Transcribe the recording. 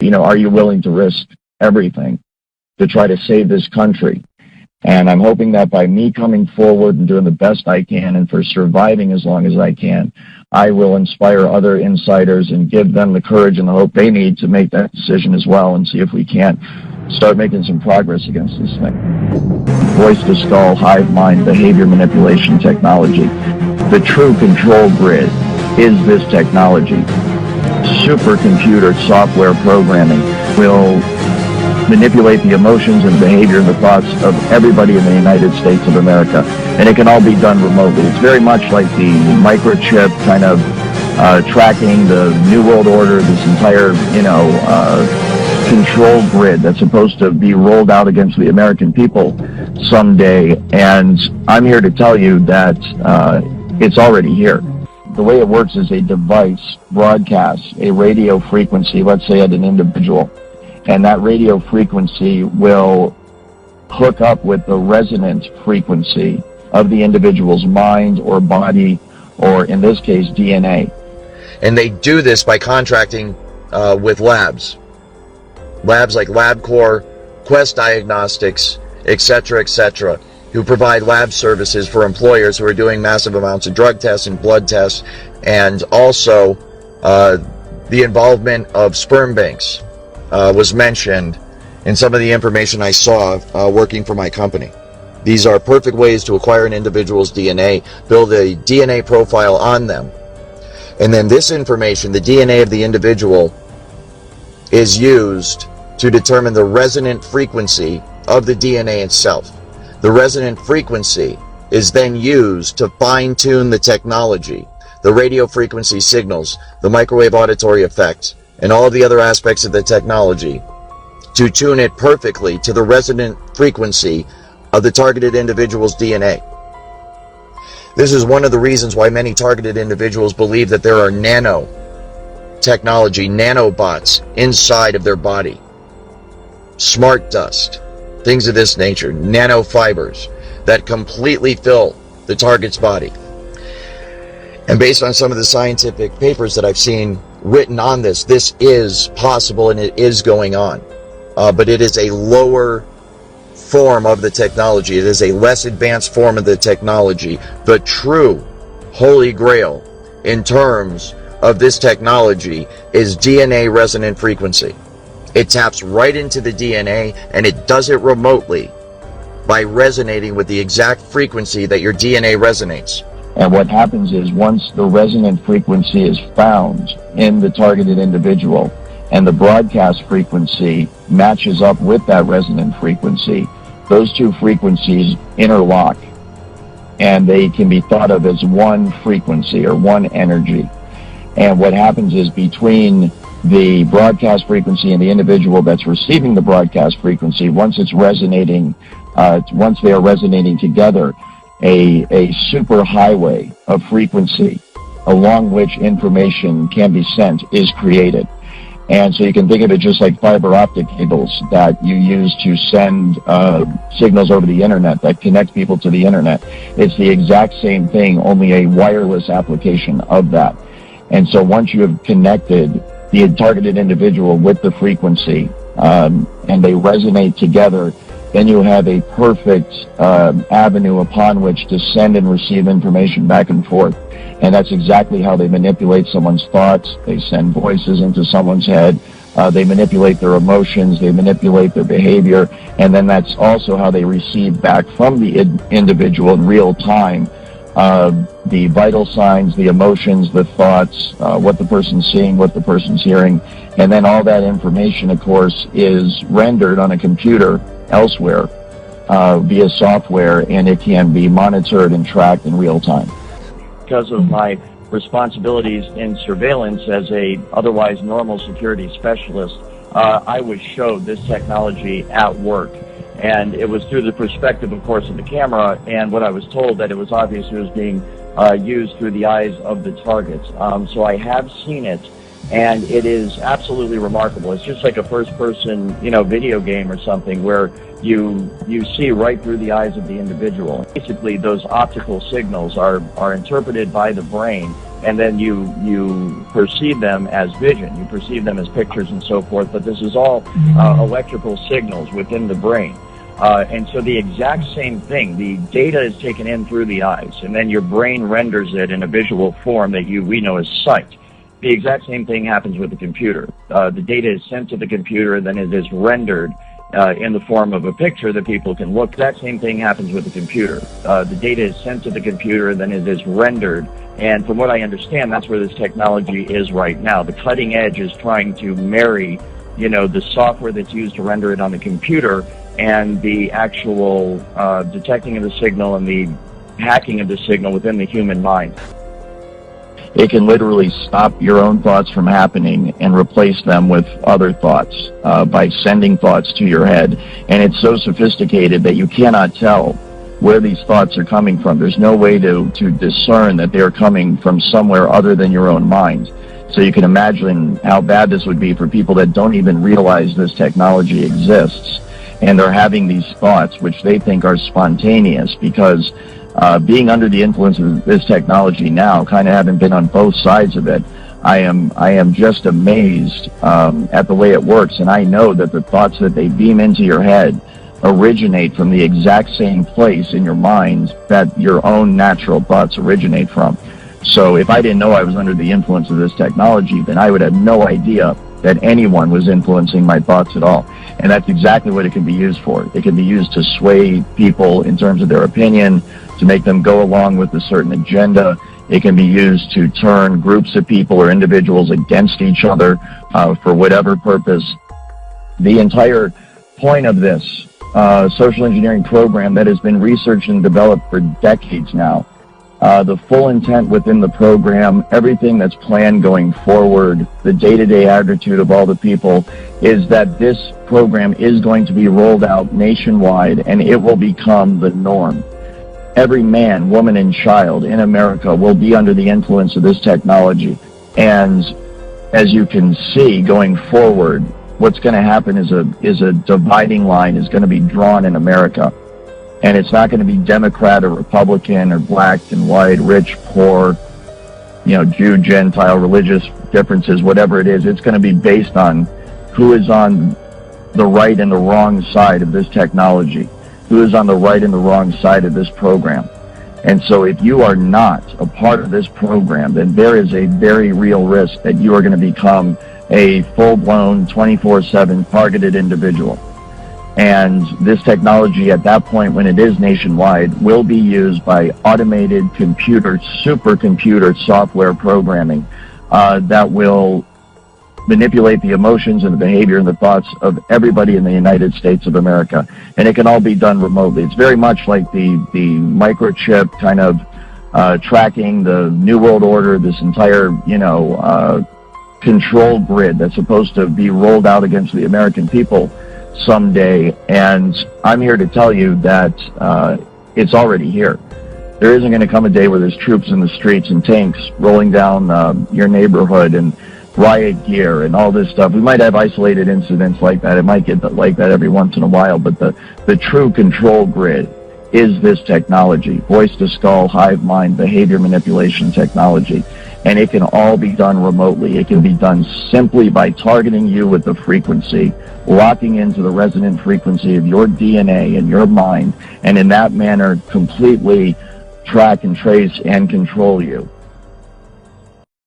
Are you willing to risk everything to try to save this country? And I'm hoping that by me coming forward and doing the best I can and for surviving as long as I can, I will inspire other insiders and give them the courage and the hope they need to make that decision as well, and see if we can't start making some progress against this thing. Voice-to-skull, hive mind, behavior manipulation technology. The true control grid is this technology. Supercomputer software programming will manipulate the emotions and behavior and the thoughts of everybody in the United States of America. And it can all be done remotely. It's very much like the microchip kind of tracking the New World Order, this entire, control grid that's supposed to be rolled out against the American people someday. And I'm here to tell you that it's already here. The way it works is a device broadcasts a radio frequency, let's say at an individual, and that radio frequency will hook up with the resonant frequency of the individual's mind or body, or in this case, DNA. And they do this by contracting with labs like LabCorp, Quest Diagnostics, etc., who provide lab services for employers who are doing massive amounts of drug tests and blood tests, and also the involvement of sperm banks was mentioned in some of the information I saw working for my company. These are perfect ways to acquire an individual's DNA, build a DNA profile on them, and then this information, the DNA of the individual, is used to determine the resonant frequency of the DNA itself. The resonant frequency is then used to fine-tune the technology, the radio frequency signals, the microwave auditory effect, and all of the other aspects of the technology to tune it perfectly to the resonant frequency of the targeted individual's DNA. This is one of the reasons why many targeted individuals believe that there are nanotechnology, nanobots inside of their body. Smart dust, things of this nature, nanofibers that completely fill the target's body. And based on some of the scientific papers that I've seen written on this, this is possible and it is going on. But it is a lower form of the technology. It is a less advanced form of the technology. The true holy grail in terms of this technology is DNA resonant frequency. It taps right into the DNA, and it does it remotely by resonating with the exact frequency that your DNA resonates. And what happens is, once the resonant frequency is found in the targeted individual and the broadcast frequency matches up with that resonant frequency, those two frequencies interlock, and they can be thought of as one frequency or one energy. And what happens is, between the broadcast frequency and the individual that's receiving the broadcast frequency, once it's resonating, once they are resonating together, a super highway of frequency along which information can be sent is created. And so you can think of it just like fiber optic cables that you use to send signals over the internet that connect people to the internet. It's the exact same thing, only a wireless application of that. And so once you have connected the targeted individual with the frequency, and they resonate together, then you have a perfect avenue upon which to send and receive information back and forth. And that's exactly how they manipulate someone's thoughts. They send voices into someone's head. They manipulate their emotions. They manipulate their behavior. And then that's also how they receive back from the individual in real time the vital signs, the emotions, the thoughts, what the person's seeing, what the person's hearing. And then all that information, of course, is rendered on a computer elsewhere via software, and it can be monitored and tracked in real time. Because of my responsibilities in surveillance as a otherwise normal security specialist, I was showed this technology at work. And it was through the perspective, of course, of the camera, and what I was told that it was obvious it was being used through the eyes of the targets. So I have seen it, and it is absolutely remarkable. It's just like a first-person, video game or something where you see right through the eyes of the individual. Basically, those optical signals are interpreted by the brain and then you perceive them as vision, you perceive them as pictures and so forth, but this is all electrical signals within the brain. And so the exact same thing, the data is taken in through the eyes, and then your brain renders it in a visual form that we know as sight. The exact same thing happens with the computer. The data is sent to the computer, and then it is rendered in the form of a picture that people can look. That same thing happens with the computer. The data is sent to the computer, and then it is rendered. And from what I understand, that's where this technology is right now. The cutting edge is trying to marry, the software that's used to render it on the computer and the actual detecting of the signal and the hacking of the signal within the human mind. It can literally stop your own thoughts from happening and replace them with other thoughts by sending thoughts to your head. And it's so sophisticated that you cannot tell where these thoughts are coming from. There's no way to discern that they're coming from somewhere other than your own mind. So you can imagine how bad this would be for people that don't even realize this technology exists. And they're having these thoughts, which they think are spontaneous, because being under the influence of this technology now, kind of having been on both sides of it, I am just amazed at the way it works. And I know that the thoughts that they beam into your head originate from the exact same place in your mind that your own natural thoughts originate from. So if I didn't know I was under the influence of this technology, then I would have no idea that anyone was influencing my thoughts at all. And that's exactly what it can be used for. It can be used to sway people in terms of their opinion, to make them go along with a certain agenda. It can be used to turn groups of people or individuals against each other for whatever purpose. The entire point of this social engineering program that has been researched and developed for decades now, the full intent within the program, everything that's planned going forward, the day-to-day attitude of all the people, is that this program is going to be rolled out nationwide, and it will become the norm. Every man, woman, and child in America will be under the influence of this technology. And as you can see going forward, what's going to happen is a dividing line is going to be drawn in America. And it's not going to be Democrat or Republican or black and white, rich, poor, Jew, Gentile, religious differences, whatever it is. It's going to be based on who is on the right and the wrong side of this technology, who is on the right and the wrong side of this program. And so if you are not a part of this program, then there is a very real risk that you are going to become a full-blown 24/7 targeted individual. And this technology at that point, when it is nationwide, will be used by automated supercomputer software programming that will manipulate the emotions and the behavior and the thoughts of everybody in the United States of America. And it can all be done remotely. It's very much like the microchip kind of tracking the New World Order, this entire, control grid that's supposed to be rolled out against the American people someday. And I'm here to tell you that it's already here. There isn't going to come a day where there's troops in the streets and tanks rolling down your neighborhood and riot gear and all this stuff. We might have isolated incidents like that. It might get like that every once in a while, but the true control grid is this technology, voice to skull, hive mind, behavior manipulation technology. And it can all be done remotely. It can be done simply by targeting you with the frequency, locking into the resonant frequency of your DNA and your mind, and in that manner completely track and trace and control you.